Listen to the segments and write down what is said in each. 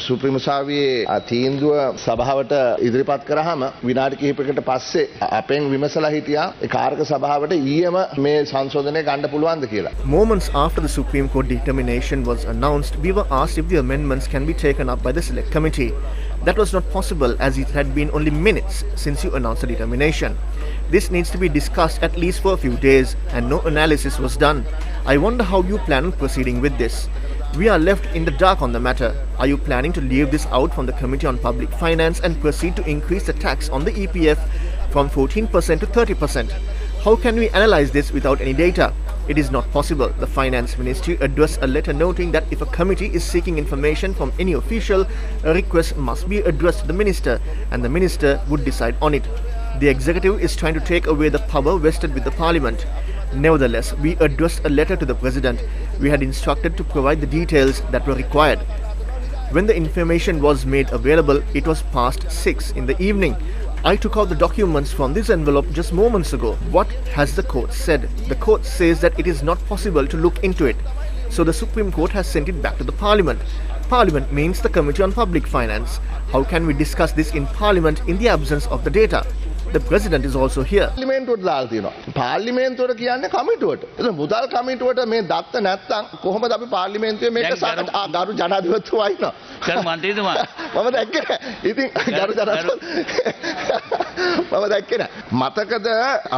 Supreme සාවියේ තීන්දුව සභාවට ඉදිරිපත් කරාම විනාඩි කිහිපයකට පස්සේ අපෙන් විමසලා හිටියා ඒ කාර්ක සභාවට ඊයේම මේ සංශෝධනය ගන්න පුළුවන්ද කියලා. Moments after the Supreme Court determination was announced, we were asked if the amendments can be taken up by the Select Committee. That was not possible as it had been only minutes since you announced the determination. This needs to be discussed at least for a few days and no analysis was done. I wonder how you plan on proceeding with this. We are left in the dark on the matter. Are you planning to leave this out from the Committee on Public Finance and proceed to increase the tax on the EPF from 14% to 30%? How can we analyze this without any data? It is not possible. The Finance Ministry addressed a letter noting that if a committee is seeking information from any official, a request must be addressed to the minister and the minister would decide on it. The executive is trying to take away the power vested with the parliament. Nevertheless, we addressed a letter to the president. We had instructed to provide the details that were required. When the information was made available, it was past 6 in the evening. I took out the documents from this envelope just moments ago. What has the court said? The court says that it is not possible to look into it. So the Supreme Court has sent it back to the Parliament. Parliament means the Committee on Public Finance. How can we discuss this in Parliament in the absence of the data? The President is also here. පාර්ලිමේන්තුවට දාලා තියෙනවා. පාර්ලිමේන්තුවට කියන්නේ කමිටුවට. ඒක මුදල් කමිටුවට මේ දත්ත නැත්තම් කොහොමද අපි පාර්ලිමේන්තුවේ මේක ගරු ජනාධිපතිතුමා ඉන්නවා. ගරු මන්ත්‍රීතුමා මම දැක්කේ නෑ. ඉතින් ගරු ජනාධිපති මම දැක්කේ නෑ. මතකද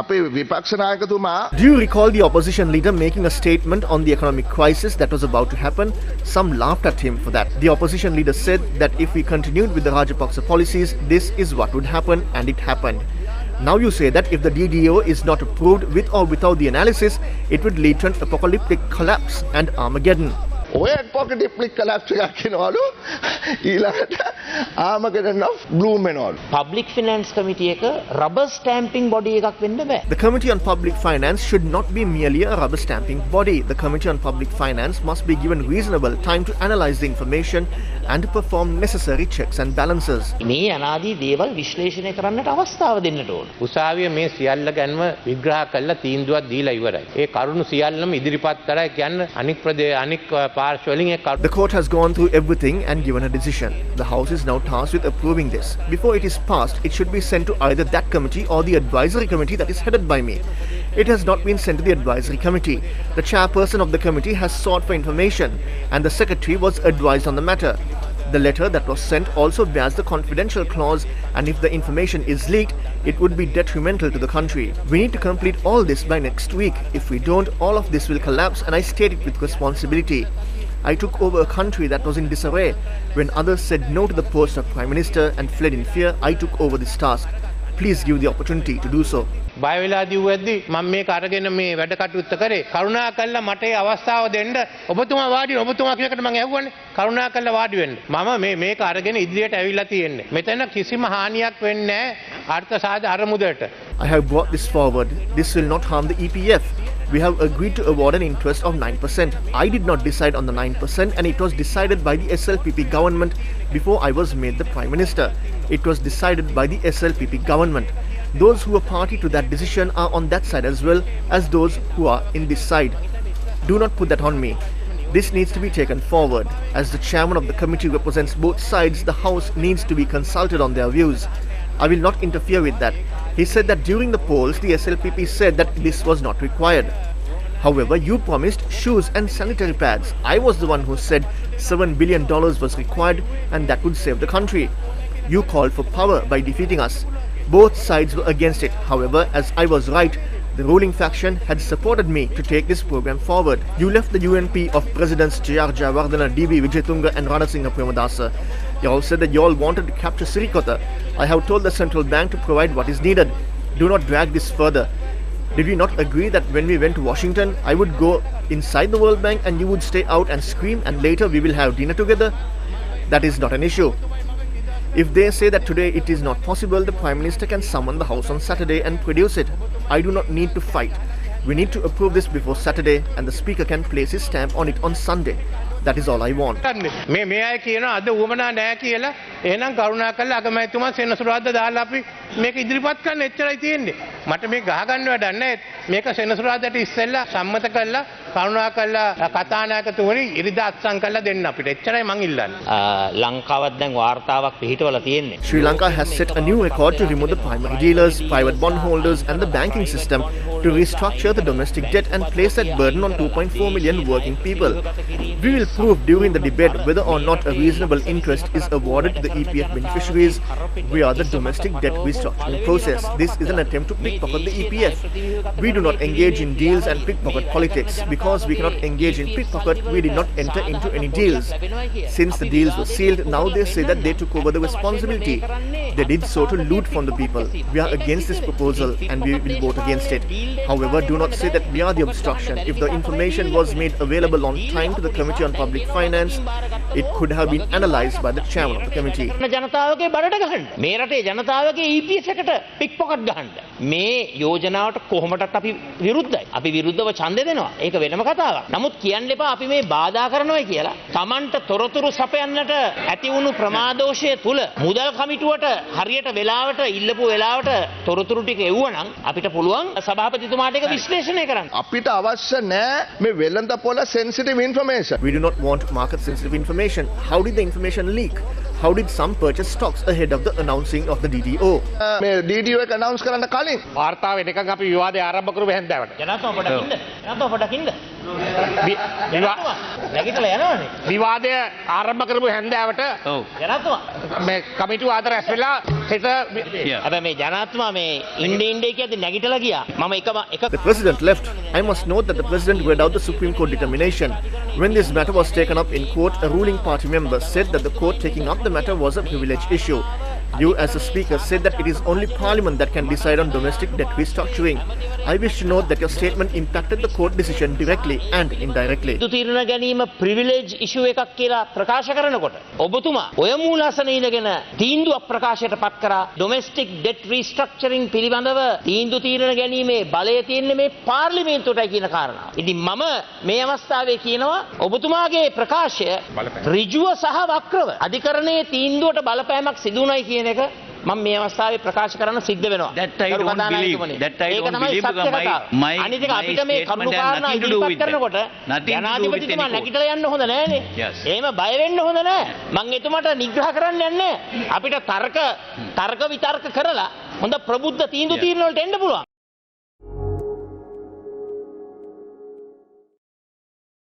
අපේ විපක්ෂ நாயකතුමා Do you recall the opposition leader making a statement on the economic crisis that was about to happen? Some laughed at him for that. The opposition leader said that if we continued with the Rajapaksa policies, this is what would happen, and it happened. Now you say that if the DDO is not approved with or without the analysis, it would lead to an apocalyptic collapse and Armageddon. ඔය පොකටිප්ලික් collapse එකක් කියනවලු ඊළඟට Armageddon of bloom වෙනවලු. Public Finance Committee එක rubber stamping body එකක් වෙන්න බෑ. The Committee on Public Finance should not be merely a rubber stamping body. The Committee on Public Finance must be given reasonable time to analyze the information and to perform necessary checks and balances. මේ අනාදී දේවල් විශ්ලේෂණය කරන්නට අවස්ථාව දෙන්නට ඕන. උසාවිය මේ සියල්ල ගැනම විග්‍රහ කළා තීන්දුවක් දීලා ඉවරයි. ඒ කරුණු සියල්ලම ඉදිරිපත් කරලා කියන්නේ අනික් The court has gone through everything and given a decision. The House is now tasked with approving this. Before it is passed, it should be sent to either that committee or the advisory committee that is headed by me. It has not been sent to the advisory committee. The chairperson of the committee has sought for information and the secretary was advised on the matter. The letter that was sent also bears the confidential clause, and if the information is leaked, it would be detrimental to the country. We need to complete all this by next week. If we don't, all of this will collapse, and I state it with responsibility. I took over a country that was in disarray. When others said no to the post of Prime Minister and fled in fear, I took over this task. Please give the opportunity to do so. බය වෙලා දිව්වද්දි මම මේක අරගෙන මේ වැඩ කටයුත්ත කරේ කරුණාකරලා මට ඒ අවස්ථාව දෙන්න ඔබතුමා වාඩි ඔබතුමා කියනකට මම ඇහුවානේ කරුණාකරලා වාඩි වෙන්න මම මේක අරගෙන ඉදිරියට ඇවිල්ලා තියෙන්නේ මෙතන කිසිම හානියක් වෙන්නේ නැහැ අර්ථසාධ අරමුදලට I have brought this forward. This will not harm the EPF. We have agreed to award an interest of 9%. I did not decide on the 9% and it was decided by the SLPP government before I was made the Prime Minister. It was decided by the SLPP government. Those who are party to that decision are on that side as well as those who are in this side. Do not put that on me. This needs to be taken forward. As the chairman of the committee represents both sides, the House needs to be consulted on their views. I will not interfere with that. He said that during the polls, the SLPP said that this was not required. However, you promised shoes and sanitary pads. I was the one who said $7 billion was required and that would save the country. You called for power by defeating us. Both sides were against it. However, as I was right, the ruling faction had supported me to take this program forward. You left the UNP of Presidents J.R. Jayawardena, D.B. Wijetunga and Ranasinghe Premadasa. You all said that you all wanted to capture Sirikota. I have told the central bank to provide what is needed. Do not drag this further. Did we not agree that when we went to Washington, I would go inside the World Bank and you would stay out and scream and later we will have dinner together? That is not an issue. If they say that today it is not possible, the Prime Minister can summon the House on Saturday and produce it. I do not need to fight. We need to approve this before Saturday and the Speaker can place his stamp on it on Sunday. That is all I want. මේ අය කියනවා අද උවමනා නැහැ කියලා එහෙනම් කරුණාකරලා අගමැතිතුමා සෙනසුරාදා දාලා අපි මේක ඉදිරිපත් කරන්න එච්චරයි තියෙන්නේ. මට මේක ගහගන්න වැඩක් නැහැ. මේක සෙනසුරාදාට ඉස්සෙල්ලා සම්මත කරලා කරුණාකරලා කතානායකතුමනි ඉරිදා අත්සන් කරලා දෙන්න අපිට. එච්චරයි මං ඉල්ලන්නේ. ලංකාවත් දැන් වාර්තාවක් පිහිටවලා තියෙන්නේ. Sri Lanka has set a new record to remove the primary dealers, private bondholders and the banking system to restructure the domestic debt and place that burden on 2.4 million working people. We will prove during the debate whether or not a reasonable interest is awarded to the EPF beneficiaries via the domestic debt restructuring process. This is an attempt to pickpocket the EPF. We do not engage in deals and pickpocket politics. Because we cannot engage in pickpocket, we did not enter into any deals. Since the deals were sealed, now they say that they took over the responsibility. They did so to loot from the people. We are against this proposal and we will vote against it. However, do not say that we are the obstruction. If the information was made available on time to the Committee on Public Finance, it could have been analysed by the chairman of the committee. ජනතාවගේ බඩට ගහන්න. මේ රටේ ජනතාවගේ EPS එකට පික්පොකට් ගහන්න. මේ යෝජනාවට කොහොමදත් අපි විරුද්ධයි. අපි විරුද්ධව ඡන්දය දෙනවා. ඒක වෙනම කතාවක්. නමුත් කියන්න එපා අපි මේ බාධා කරනවායි කියලා. Tamanට තොරතුරු සපයන්නට ඇති වුණු ප්‍රමාදෝෂය තුල මුදල් කමිටුවට හරියට වෙලාවට ඉල්ලපු වෙලාවට තොරතුරු ටික එවුවනම් අපිට පුළුවන් සභාපතිතුමාට ඒක විශ්ලේෂණය කරන්න. අපිට අවශ්‍ය නැහැ මේ වෙළඳ පොළ sensitive information. We do not want market sensitive information. How did the information leak? How did some purchase stocks ahead of the announcing of the DDO? මේ DDO එක announce කරන්න කලින් වාර්තාව වෙනකන් අපි විවාදය ආරම්භ කරමු හැන්දෑවට. ජනතාව පොඩකින්ද? ජනතාව පොඩකින්ද? නැගිටලා යනවනේ. විවාදය ආරම්භ කරමු හැන්දෑවට. ඔව්. ජනතාව මේ කමිටුව අතර ඇස් වෙලා හෙට හැබැයි මේ ජනතාව මේ ඉන්නේ කියද්දි නැගිටලා ගියා. මම එක The president left. I must note that the president read out the Supreme Court determination. When this matter was taken up in court, a ruling party member said that the court taking up the matter was a privilege issue. You as a speaker said that it is only parliament that can decide on domestic debt restructuring. I wish to note that your statement impacted the court decision directly and indirectly. තීරණ ගැනීම privilege ඉෂුව එකක් කියලා ප්‍රකාශ කරනකොට ඔබතුමා ඔය මූලාසනයේ ඉඳගෙන තීන්දුවක් ප්‍රකාශයට පත් කරා ඩොමෙස්ටික් ඩෙට් රීස්ට්‍රක්චරින් පිළිබඳව තීන්දුව තීරණ ගැනීමේ බලය තියෙන්නේ මේ පාර්ලිමේන්තුවටයි කියන කාරණාව. ඉතින් මම මේ අවස්ථාවේ කියනවා ඔබතුමාගේ ප්‍රකාශය ඍජුව සහ වක්‍රව අධිකරණයේ තීන්දුවට බලපෑමක් සිදු වුණයි කියන එක මම මේ අවස්ථාවේ ප්‍රකාශ කරන්න සිද්ධ වෙනවා. That I don't believe. That I don't believe because my අනිත් එක අපිට මේ කරුණු කාරණා ඉදිරිපත් කරනකොට ජනාධිපතිතුමා නැගිටලා යන්න හොඳ නෑනේ. එහෙම බය වෙන්න හොඳ නෑ. මම එතුමාට නිග්‍රහ කරන්න යන්නේ. අපිට තර්ක විතර්ක කරලා හොඳ ප්‍රබුද්ධ තීන්දුව తీරන වලට එන්න පුළුවන්.